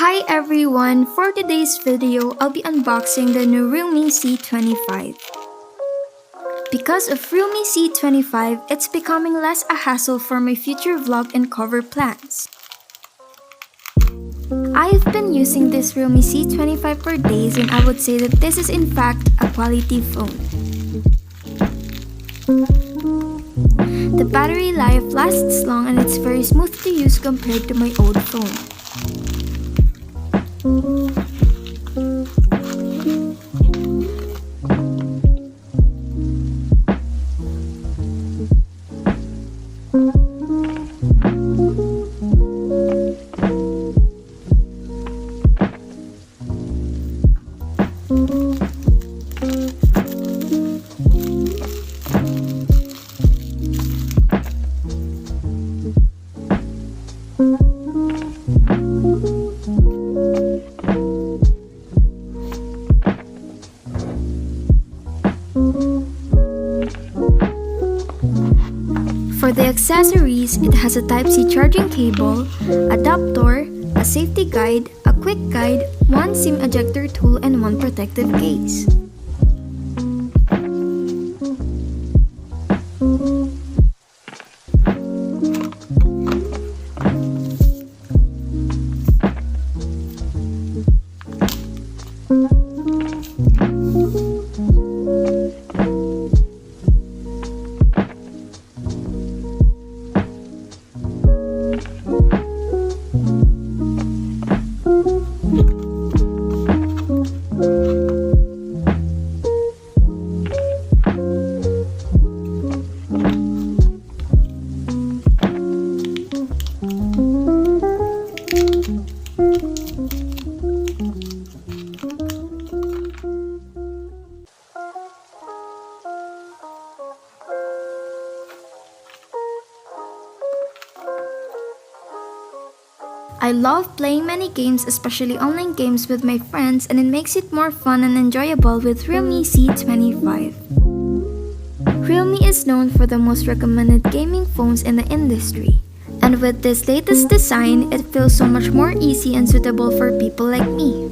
Hi everyone! For today's video, I'll be unboxing the new realme C25. Because of realme C25, it's becoming less a hassle for my future vlog and cover plans. I've been using this realme C25 for days and I would say that this is in fact a quality phone. The battery life lasts long and it's very smooth to use compared to my old phone. For the accessories, it has a Type-C charging cable, adapter, a safety guide, a quick guide, one SIM ejector tool, and one protective case. I love playing many games, especially online games with my friends, and it makes it more fun and enjoyable with realme C25. Realme is known for the most recommended gaming phones in the industry. And with this latest design, it feels so much more easy and suitable for people like me.